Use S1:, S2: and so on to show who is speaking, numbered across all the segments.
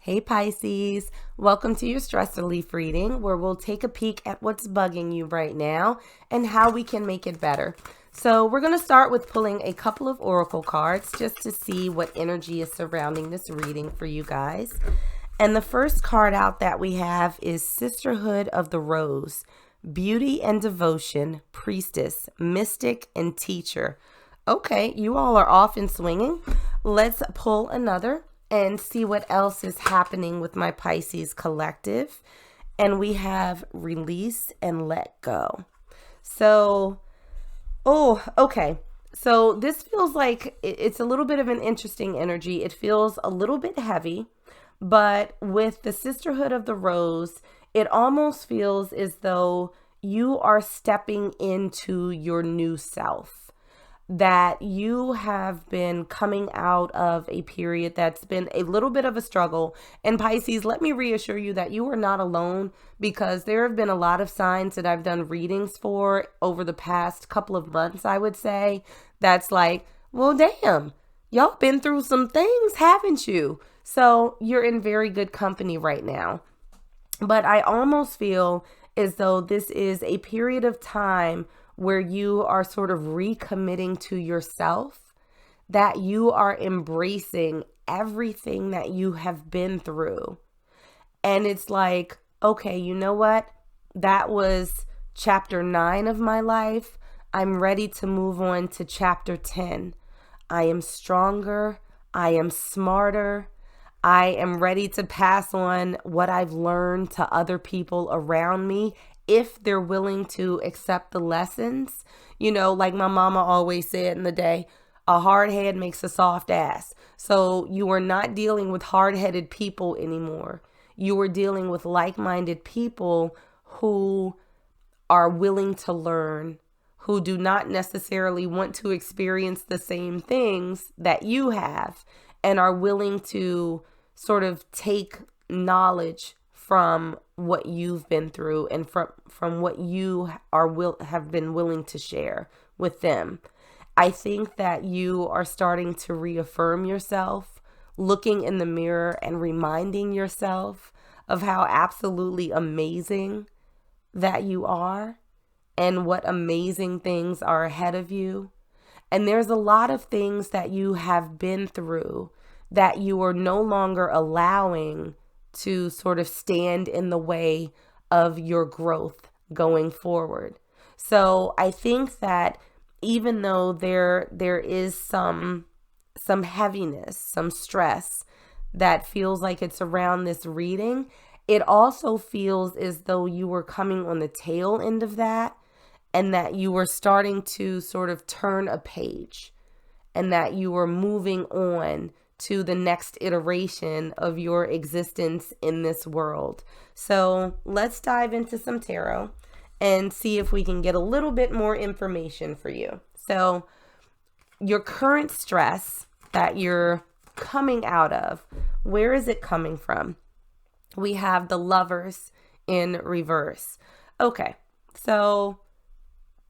S1: Hey Pisces, welcome to your stress relief reading where we'll take a peek at what's bugging you right now and how we can make it better. So we're going to start with pulling a couple of oracle cards just to see what energy is surrounding this reading for you guys. And the first card out that we have is Sisterhood of the Rose, Beauty and Devotion, Priestess, Mystic, and Teacher. Okay, you all are off and swinging. Let's pull another and see what else is happening with my Pisces collective. And we have Release and Let Go. So, okay. So this feels like it's a little bit of an interesting energy. It feels a little bit heavy, but with the Sisterhood of the Rose, it almost feels as though you are stepping into your new self, that you have been coming out of a period that's been a little bit of a struggle. And Pisces, let me reassure you that you are not alone, because there have been a lot of signs that I've done readings for over the past couple of months, I would say, that's like, well, damn, y'all been through some things, haven't you? So you're in very good company right now. But I almost feel as though this is a period of time where you are sort of recommitting to yourself, that you are embracing everything that you have been through. And it's like, okay, you know what? That was chapter 9 of my life. I'm ready to move on to chapter 10. I am stronger. I am smarter. I am ready to pass on what I've learned to other people around me, if they're willing to accept the lessons. You know, like my mama always said in the day, a hard head makes a soft ass. So you are not dealing with hard-headed people anymore. You are dealing with like-minded people who are willing to learn, who do not necessarily want to experience the same things that you have, and are willing to sort of take knowledge from what you've been through and from what you have been willing to share with them. I think that you are starting to reaffirm yourself, looking in the mirror and reminding yourself of how absolutely amazing that you are and what amazing things are ahead of you. And there's a lot of things that you have been through that you are no longer allowing to sort of stand in the way of your growth going forward. So I think that even though there is some heaviness, some stress that feels like it's around this reading, it also feels as though you were coming on the tail end of that, and that you were starting to sort of turn a page, and that you were moving on to the next iteration of your existence in this world. So let's dive into some tarot and see if we can get a little bit more information for you. So your current stress that you're coming out of, where is it coming from? We have the Lovers in reverse. Okay, so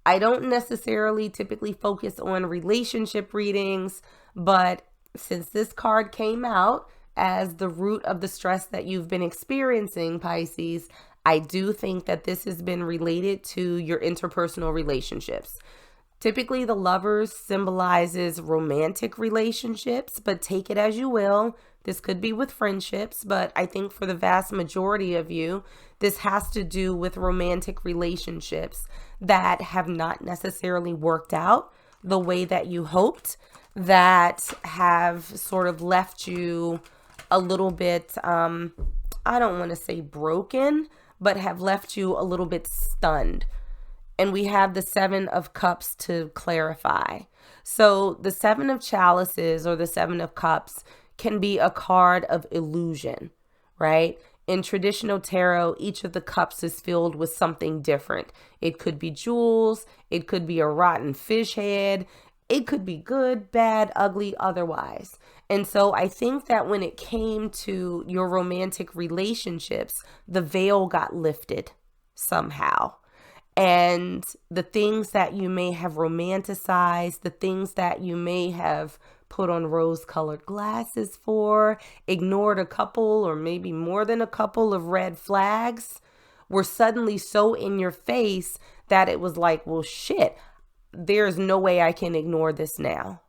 S1: I don't necessarily typically focus on relationship readings, but since this card came out as the root of the stress that you've been experiencing, Pisces, I do think that this has been related to your interpersonal relationships. Typically, the Lovers symbolizes romantic relationships, but take it as you will. This could be with friendships, but I think for the vast majority of you, this has to do with romantic relationships that have not necessarily worked out the way that you hoped, that have sort of left you a little bit, I don't want to say broken, but have left you a little bit stunned. And we have the Seven of Cups to clarify. So the Seven of Chalices or the Seven of Cups can be a card of illusion, right? In traditional tarot, each of the cups is filled with something different. It could be jewels, it could be a rotten fish head, it could be good, bad, ugly, otherwise. And so I think that when it came to your romantic relationships, the veil got lifted somehow. And the things that you may have romanticized, the things that you may have put on rose-colored glasses for, ignored a couple or maybe more than a couple of red flags, were suddenly so in your face that it was like, well, shit, there's no way I can ignore this now.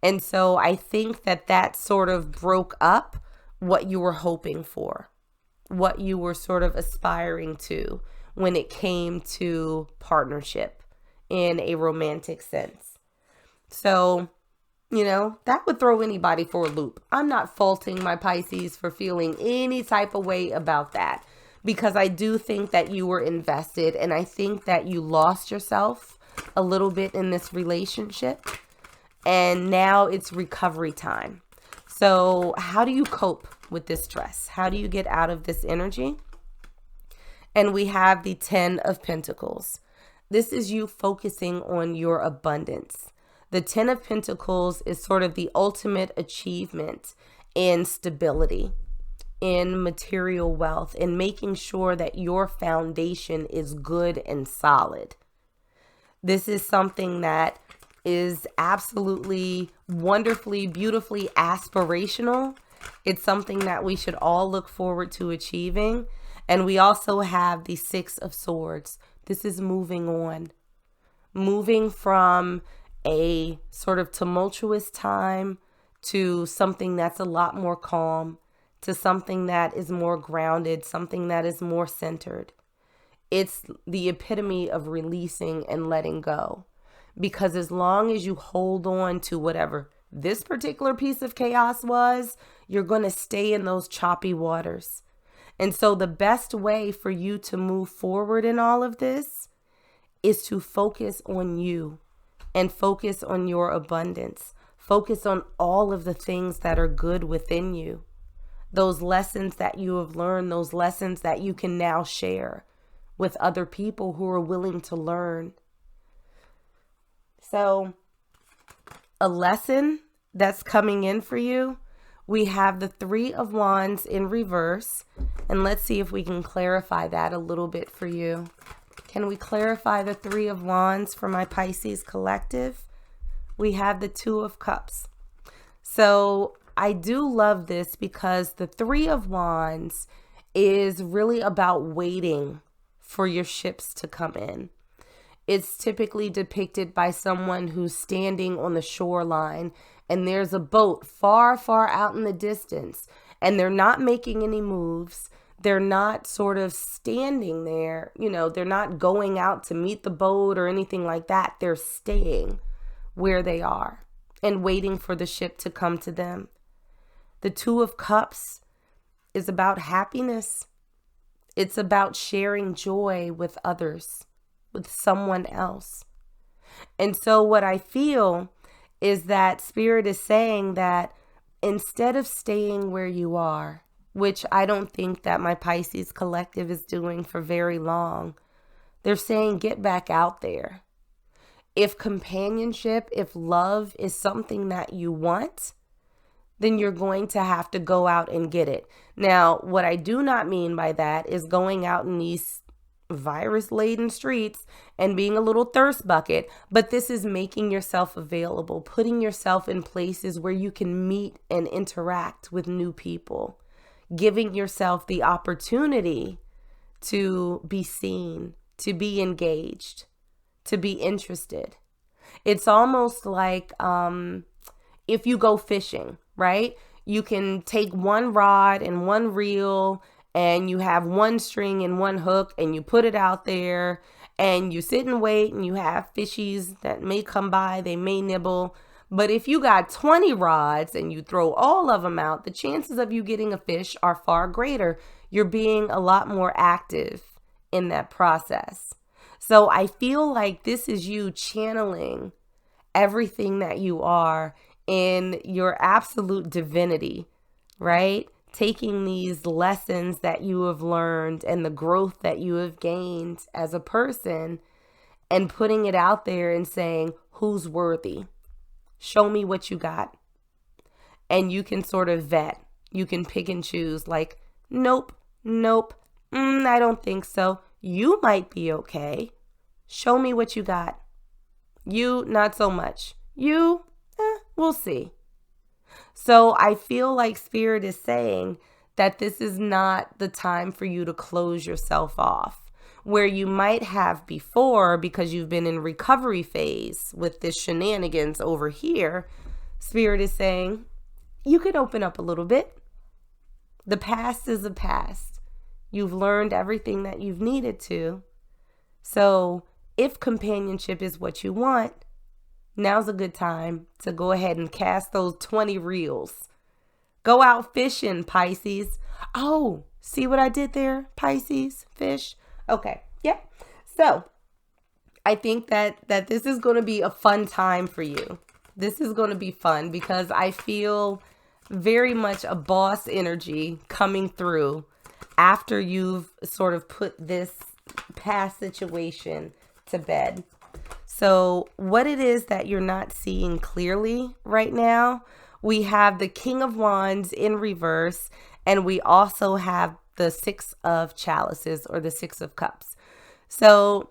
S1: And so I think that sort of broke up what you were hoping for, what you were sort of aspiring to when it came to partnership in a romantic sense. So, that would throw anybody for a loop. I'm not faulting my Pisces for feeling any type of way about that, because I do think that you were invested, and I think that you lost yourself a little bit in this relationship, and now it's recovery time. So how do you cope with this stress? How do you get out of this energy? And we have the 10 of Pentacles. This is you focusing on your abundance. The 10 of Pentacles is sort of the ultimate achievement in stability, in material wealth, in making sure that your foundation is good and solid. This is something that is absolutely wonderfully, beautifully aspirational. It's something that we should all look forward to achieving. And we also have the 6 of Swords. This is moving on, moving from a sort of tumultuous time to something that's a lot more calm, to something that is more grounded, something that is more centered. It's the epitome of releasing and letting go. Because as long as you hold on to whatever this particular piece of chaos was, you're going to stay in those choppy waters. And so the best way for you to move forward in all of this is to focus on you and focus on your abundance. Focus on all of the things that are good within you. Those lessons that you have learned, those lessons that you can now share with other people who are willing to learn. So a lesson that's coming in for you, we have the 3 of Wands in reverse. And let's see if we can clarify that a little bit for you. Can we clarify the 3 of Wands for my Pisces collective? We have the 2 of Cups. So I do love this because the 3 of Wands is really about waiting for your ships to come in. It's typically depicted by someone who's standing on the shoreline and there's a boat far, far out in the distance and they're not making any moves. They're not sort of standing there, they're not going out to meet the boat or anything like that. They're staying where they are and waiting for the ship to come to them. The 2 of Cups is about happiness. It's about sharing joy with others, with someone else. And so what I feel is that Spirit is saying that instead of staying where you are, which I don't think that my Pisces collective is doing for very long, they're saying get back out there. If companionship, if love is something that you want, then you're going to have to go out and get it. Now, what I do not mean by that is going out in these virus-laden streets and being a little thirst bucket, but this is making yourself available, putting yourself in places where you can meet and interact with new people, giving yourself the opportunity to be seen, to be engaged, to be interested. It's almost like if you go fishing, right? You can take one rod and one reel and you have one string and one hook and you put it out there and you sit and wait and you have fishies that may come by, they may nibble. But if you got 20 rods and you throw all of them out, the chances of you getting a fish are far greater. You're being a lot more active in that process. So I feel like this is you channeling everything that you are in your absolute divinity, right? Taking these lessons that you have learned and the growth that you have gained as a person and putting it out there and saying, who's worthy? Show me what you got. And you can sort of vet. You can pick and choose like, nope, I don't think so. You might be okay. Show me what you got. You, not so much. You, We'll see. So I feel like Spirit is saying that this is not the time for you to close yourself off, where you might have before because you've been in recovery phase with this shenanigans over here. Spirit is saying you could open up a little bit. The past is the past. You've learned everything that you've needed to. So if companionship is what you want, now's a good time to go ahead and cast those 20 reels. Go out fishing, Pisces. Oh, see what I did there, Pisces, fish? Okay, yep. So I think that this is going to be a fun time for you. This is going to be fun because I feel very much a boss energy coming through after you've sort of put this past situation to bed. So what it is that you're not seeing clearly right now, we have the King of Wands in reverse, and we also have the Six of Chalices or the Six of Cups. So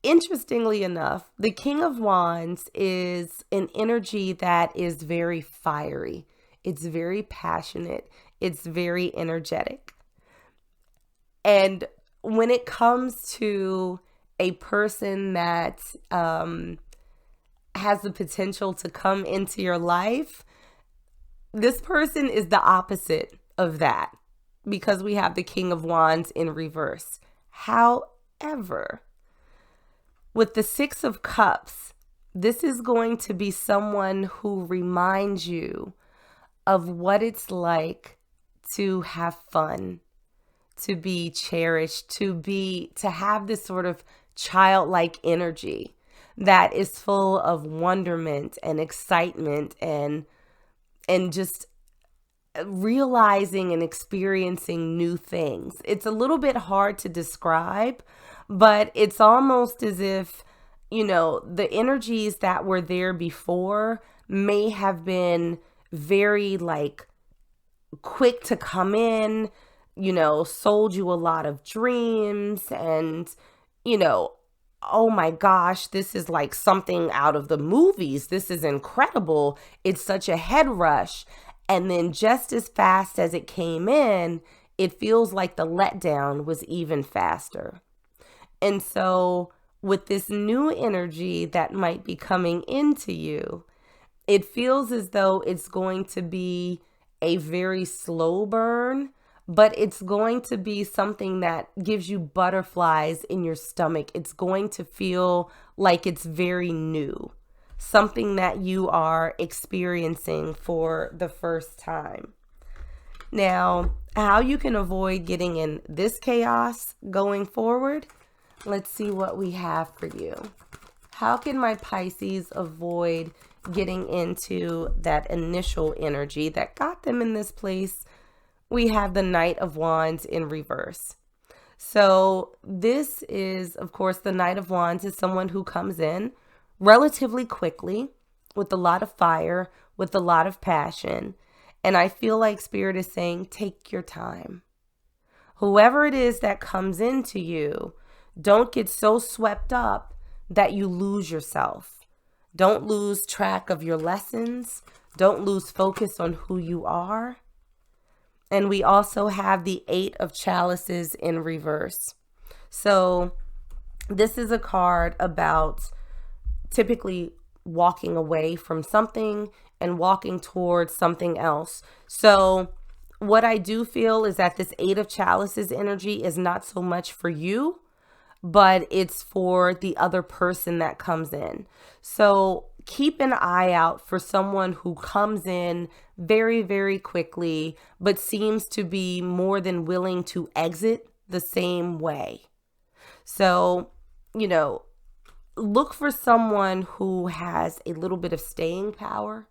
S1: interestingly enough, the King of Wands is an energy that is very fiery. It's very passionate. It's very energetic. And when it comes to a person that has the potential to come into your life, this person is the opposite of that because we have the King of Wands in reverse. However, with the Six of Cups, this is going to be someone who reminds you of what it's like to have fun, to be cherished, to have this sort of childlike energy that is full of wonderment and excitement and just realizing and experiencing new things. It's a little bit hard to describe, but it's almost as if, you know, the energies that were there before may have been very like quick to come in, you know, sold you a lot of dreams and, you know, oh my gosh, this is like something out of the movies. This is incredible. It's such a head rush. And then just as fast as it came in, it feels like the letdown was even faster. And so with this new energy that might be coming into you, it feels as though it's going to be a very slow burn, but it's going to be something that gives you butterflies in your stomach. It's going to feel like it's very new, something that you are experiencing for the first time. Now, how you can avoid getting in this chaos going forward, let's see what we have for you. How can my Pisces avoid getting into that initial energy that got them in this place? We have the Knight of Wands in reverse. So this is, of course, the Knight of Wands is someone who comes in relatively quickly with a lot of fire, with a lot of passion. And I feel like Spirit is saying, take your time. Whoever it is that comes into you, don't get so swept up that you lose yourself. Don't lose track of your lessons. Don't lose focus on who you are. And we also have the Eight of Chalices in reverse. So this is a card about typically walking away from something and walking towards something else. So what I do feel is that this Eight of Chalices energy is not so much for you, but it's for the other person that comes in. So keep an eye out for someone who comes in very, very quickly, but seems to be more than willing to exit the same way. So, you know, look for someone who has a little bit of staying power.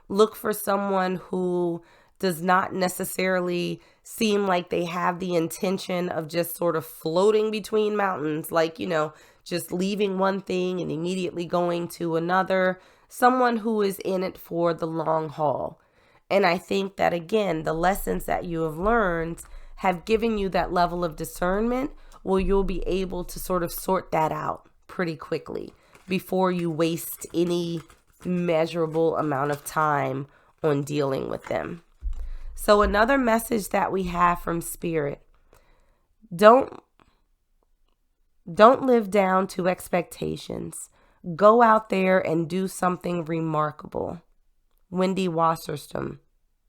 S1: Look for someone who does not necessarily seem like they have the intention of just sort of floating between mountains, like, you know, just leaving one thing and immediately going to another. Someone who is in it for the long haul. And I think that, again, the lessons that you have learned have given you that level of discernment where you'll be able to sort of sort that out pretty quickly before you waste any measurable amount of time on dealing with them. So another message that we have from Spirit, don't live down to expectations. Go out there and do something remarkable. Wendy Wasserstrom.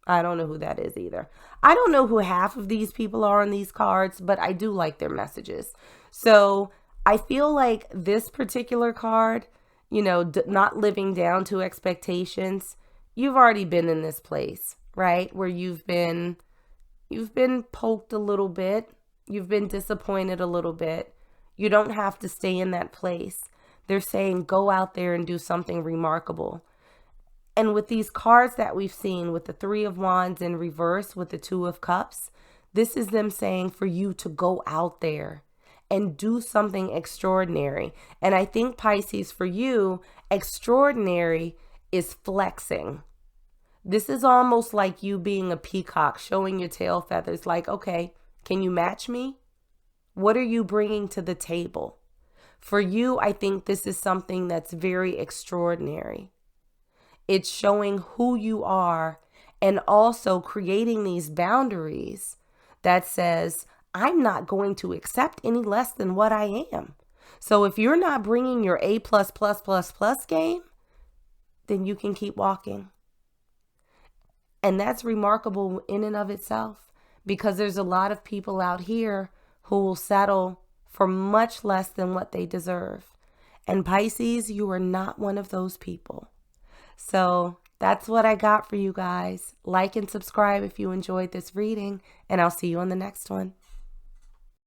S1: I don't know who that is either. I don't know who half of these people are on these cards, but I do like their messages. So I feel like this particular card, not living down to expectations, you've already been in this place, right? Where you've been poked a little bit. You've been disappointed a little bit. You don't have to stay in that place. They're saying go out there and do something remarkable. And with these cards that we've seen, with the Three of Wands in reverse, with the Two of Cups, this is them saying for you to go out there and do something extraordinary. And I think, Pisces, for you, extraordinary is flexing. This is almost like you being a peacock, showing your tail feathers, like, okay, can you match me? What are you bringing to the table? For you, I think this is something that's very extraordinary. It's showing who you are and also creating these boundaries that says, I'm not going to accept any less than what I am. So if you're not bringing your A+++ game, then you can keep walking. And that's remarkable in and of itself, because there's a lot of people out here who will settle for much less than what they deserve. And Pisces, you are not one of those people. So that's what I got for you guys. Like and subscribe if you enjoyed this reading, and I'll see you on the next one.